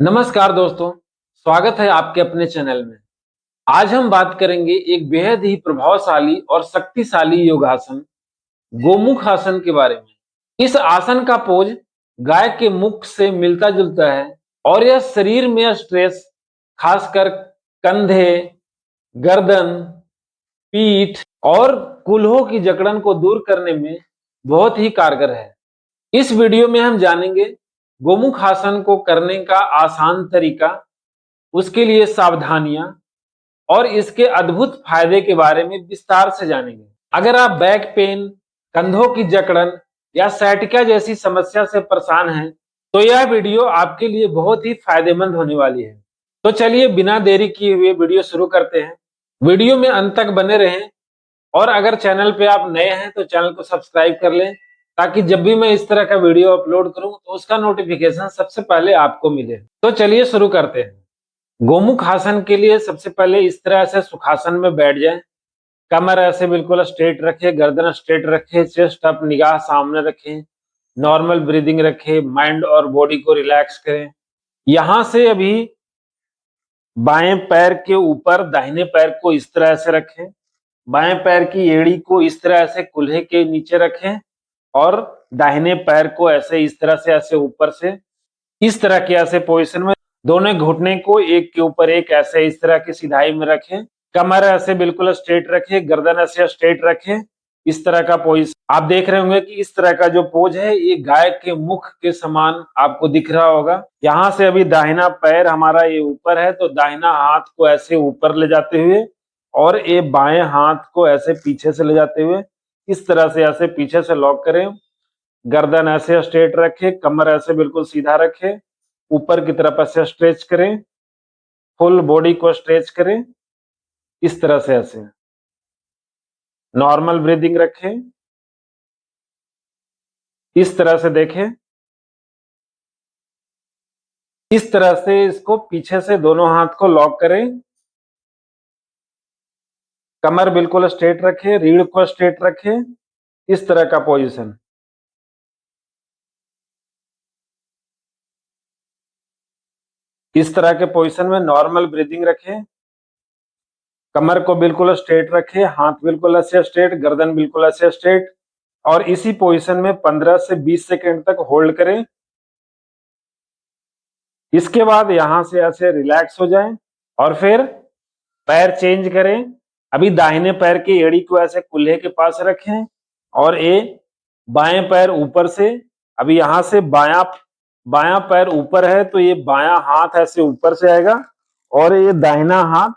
नमस्कार दोस्तों, स्वागत है आपके अपने चैनल में। आज हम बात करेंगे एक बेहद ही प्रभावशाली और शक्तिशाली योगासन गोमुख आसन के बारे में। इस आसन का पोज गाय के मुख से मिलता जुलता है और यह शरीर में स्ट्रेस, खासकर कंधे, गर्दन, पीठ और कूल्हों की जकड़न को दूर करने में बहुत ही कारगर है। इस वीडियो में हम जानेंगे गोमुख आसन को करने का आसान तरीका, उसके लिए सावधानियां और इसके अद्भुत फायदे के बारे में विस्तार से जानेंगे। अगर आप बैक पेन, कंधों की जकड़न या सciatica जैसी समस्या से परेशान हैं, तो यह वीडियो आपके लिए बहुत ही फायदेमंद होने वाली है। तो चलिए बिना देरी किए हुए वीडियो शुरू करते हैं। वीडियो में अंत तक बने रहें और अगर चैनल पे आप नए हैं तो चैनल को सब्सक्राइब कर लें, ताकि जब भी मैं इस तरह का वीडियो अपलोड करूं तो उसका नोटिफिकेशन सबसे पहले आपको मिले। तो चलिए शुरू करते हैं। गोमुख आसन के लिए सबसे पहले इस तरह से सुखासन में बैठ जाएं। कमर ऐसे बिल्कुल स्ट्रेट रखें, गर्दन स्ट्रेट रखें, चेस्ट अप, निगाह सामने रखें, नॉर्मल ब्रीदिंग रखें, माइंड और बॉडी को रिलैक्स करें। यहां से अभी बाएं पैर के ऊपर दाहिने पैर को इस तरह से रखें, बाएं पैर की एड़ी को इस तरह से कूल्हे के नीचे रखें और दाहिने पैर को ऐसे इस तरह से ऐसे ऊपर से इस तरह के ऐसे पोजीशन में दोनों घुटने को एक के ऊपर एक ऐसे इस तरह की सिधाई में रखें। कमर ऐसे बिल्कुल स्ट्रेट रखें, गर्दन ऐसे स्ट्रेट रखें। इस तरह का पोजीशन आप देख रहे होंगे कि इस तरह का जो पोज है ये गाय के मुख के समान आपको दिख रहा होगा। यहां से अभी दाहिना पैर हमारा ये ऊपर है, तो दाहिना हाथ को ऐसे ऊपर ले जाते हुए और ये बाएं हाथ को ऐसे पीछे से ले जाते हुए इस तरह से ऐसे पीछे से लॉक करें। गर्दन ऐसे स्ट्रेट रखें, कमर ऐसे बिल्कुल सीधा रखें, ऊपर की तरफ ऐसे स्ट्रेच करें, फुल बॉडी को स्ट्रेच करें इस तरह से ऐसे। नॉर्मल ब्रीदिंग रखें, इस तरह से देखें। इस तरह से इसको पीछे से दोनों हाथ को लॉक करें, कमर बिल्कुल स्ट्रेट रखें, रीढ़ को स्ट्रेट रखें, इस तरह का पोजीशन। इस तरह के पोजीशन में नॉर्मल ब्रीदिंग रखें, कमर को बिल्कुल स्ट्रेट रखें, हाथ बिल्कुल ऐसे स्ट्रेट, गर्दन बिल्कुल ऐसे स्ट्रेट और इसी पोजीशन में 15 से 20 सेकंड तक होल्ड करें। इसके बाद यहां से ऐसे रिलैक्स हो जाएं और फिर पैर चेंज करें। अभी दाहिने पैर की एड़ी को ऐसे कूल्हे के पास रखें और ये बाएं पैर ऊपर से, अभी यहां से बायां बायां पैर ऊपर है तो ये बायां हाथ ऐसे ऊपर से आएगा और ये दाहिना हाथ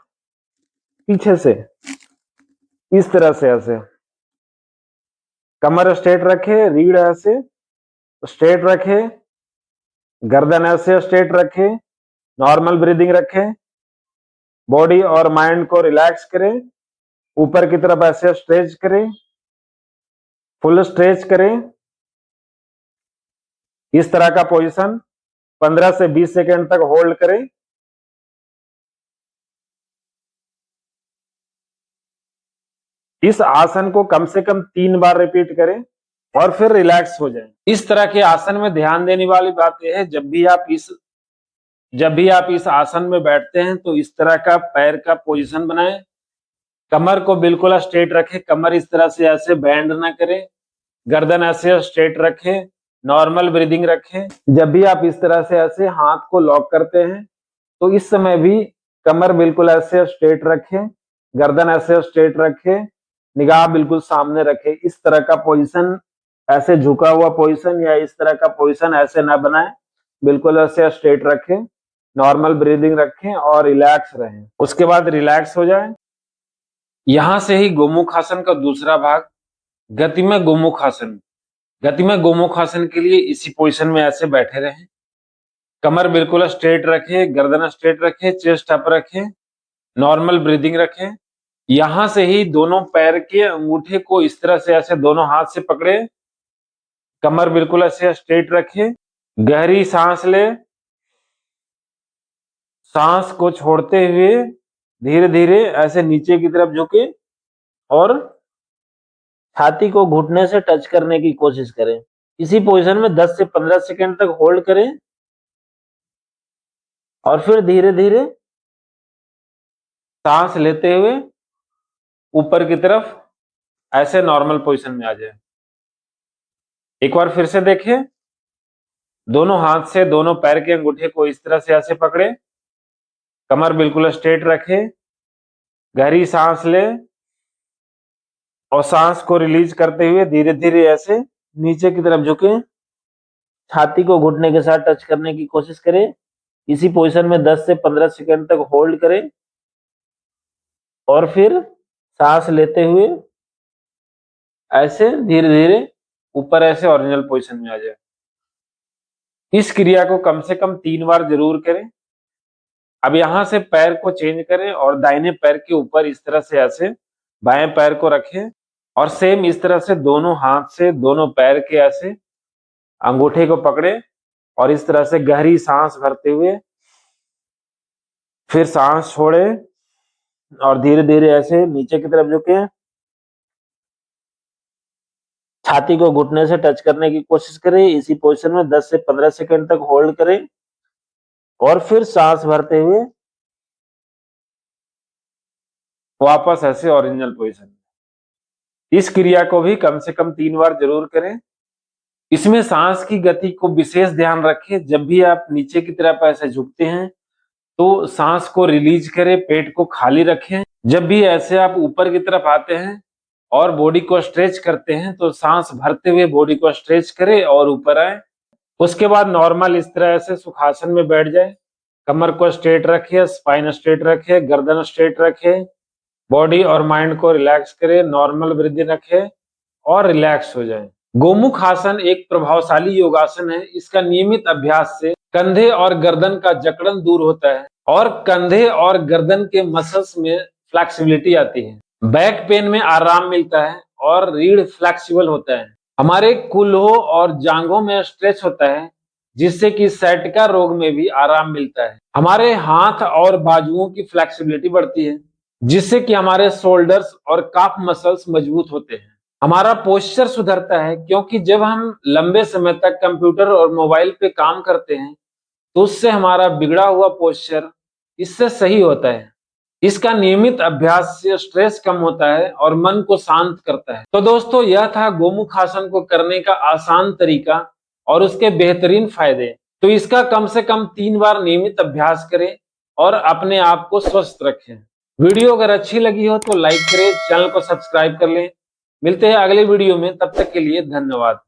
पीछे से इस तरह से ऐसे। कमर स्ट्रेट रखे, रीढ़ ऐसे स्ट्रेट रखे, गर्दन ऐसे स्ट्रेट रखे, नॉर्मल ब्रीदिंग रखें, बॉडी और माइंड को रिलैक्स करें, ऊपर की तरफ ऐसे स्ट्रेच करें, फुल स्ट्रेच करें। इस तरह का पोजीशन 15 से 20 सेकंड तक होल्ड करें। इस आसन को कम से कम 3 बार रिपीट करें और फिर रिलैक्स हो जाएं। इस तरह के आसन में ध्यान देने वाली बात यह है, जब भी आप इस आसन में बैठते हैं तो इस तरह का पैर का पोजीशन बनाएं। कमर को बिल्कुल स्ट्रेट रखें, कमर इस तरह से ऐसे बैंड ना करें, गर्दन ऐसे स्ट्रेट रखें, नॉर्मल ब्रीदिंग रखें। जब भी आप इस तरह से ऐसे हाथ को लॉक करते हैं तो इस समय भी कमर बिल्कुल ऐसे स्ट्रेट रखें, गर्दन ऐसे स्ट्रेट रखें, निगाह बिल्कुल सामने रखें। इस तरह का पोजीशन, ऐसे झुका हुआ पोजीशन या इस तरह का पोजीशन ऐसे ना बनाएं, बिल्कुल ऐसे स्ट्रेट रखें, नॉर्मल ब्रीदिंग रखें और रिलैक्स रहें। उसके बाद रिलैक्स हो जाए। यहां से ही गोमुख आसन का दूसरा भाग गतिमय गोमुख आसन। गतिमय गोमुख आसन के लिए इसी पोजीशन में ऐसे बैठे रहें, कमर बिल्कुल स्ट्रेट रखें, गर्दन स्ट्रेट रखें, चेस्ट अप रखें, नॉर्मल ब्रीदिंग रखें। यहां से ही दोनों पैर के अंगूठे को इस तरह से ऐसे दोनों हाथ से पकड़े, कमर बिल्कुल ऐसे स्ट्रेट रखें, गहरी सांस ले, सांस को छोड़ते हुए धीरे धीरे ऐसे नीचे की तरफ झुके और छाती को घुटने से टच करने की कोशिश करें। इसी पोजीशन में 10 से 15 सेकंड तक होल्ड करें और फिर धीरे धीरे सांस लेते हुए ऊपर की तरफ ऐसे नॉर्मल पोजीशन में आ जाए। एक बार फिर से देखिए, दोनों हाथ से दोनों पैर के अंगूठे को इस तरह से ऐसे पकड़े, कमर बिल्कुल स्ट्रेट रखे, गहरी सांस ले और सांस को रिलीज करते हुए धीरे धीरे ऐसे नीचे की तरफ झुके, छाती को घुटने के साथ टच करने की कोशिश करें। इसी पोजीशन में 10 से 15 सेकंड तक होल्ड करें और फिर सांस लेते हुए ऐसे धीरे धीरे ऊपर ऐसे ओरिजिनल पोजीशन में आ जाए। इस क्रिया को कम से कम 3 बार जरूर करें। अब यहां से पैर को चेंज करें और दाहिने पैर के ऊपर इस तरह से ऐसे बाएं पैर को रखें और सेम इस तरह से दोनों हाथ से दोनों पैर के ऐसे अंगूठे को पकड़े और इस तरह से गहरी सांस भरते हुए फिर सांस छोड़े और धीरे धीरे ऐसे नीचे की तरफ झुके, छाती को घुटने से टच करने की कोशिश करें। इसी पोजीशन में 10 से 15 सेकंड तक होल्ड करें और फिर सांस भरते हुए वापस ऐसे ओरिजिनल पोजीशन में। इस क्रिया को भी कम से कम 3 बार जरूर करें। इसमें सांस की गति को विशेष ध्यान रखें। जब भी आप नीचे की तरफ ऐसे झुकते हैं तो सांस को रिलीज करें, पेट को खाली रखें। जब भी ऐसे आप ऊपर की तरफ आते हैं और बॉडी को स्ट्रेच करते हैं तो सांस भरते हुए बॉडी को स्ट्रेच करें और ऊपर आए। उसके बाद नॉर्मल इस तरह से सुखासन में बैठ जाए, कमर को स्ट्रेट रखिए, स्पाइन स्ट्रेट रखिए, गर्दन स्ट्रेट रखिए, बॉडी और माइंड को रिलैक्स करें, नॉर्मल ब्रीदिंग रखें और रिलैक्स हो जाए। गोमुख आसन एक प्रभावशाली योगासन है। इसका नियमित अभ्यास से कंधे और गर्दन का जकड़न दूर होता है और कंधे और गर्दन के मसल्स में फ्लेक्सिबिलिटी आती है, बैक पेन में आराम मिलता है और रीढ़ फ्लेक्सिबल होता है। हमारे कूल्हों और जांघों में स्ट्रेच होता है जिससे कि सैटिका रोग में भी आराम मिलता है। हमारे हाथ और बाजुओं की फ्लेक्सिबिलिटी बढ़ती है जिससे कि हमारे शोल्डर्स और काफ मसल्स मजबूत होते हैं। हमारा पोस्चर सुधरता है क्योंकि जब हम लंबे समय तक कंप्यूटर और मोबाइल पे काम करते हैं तो उससे हमारा बिगड़ा हुआ पोस्चर इससे सही होता है। इसका नियमित अभ्यास से स्ट्रेस कम होता है और मन को शांत करता है। तो दोस्तों, यह था गोमुख आसन को करने का आसान तरीका और उसके बेहतरीन फायदे। तो इसका कम से कम 3 बार नियमित अभ्यास करें और अपने आप को स्वस्थ रखें। वीडियो अगर अच्छी लगी हो तो लाइक करें, चैनल को सब्सक्राइब कर लें। मिलते हैं अगले वीडियो में, तब तक के लिए धन्यवाद।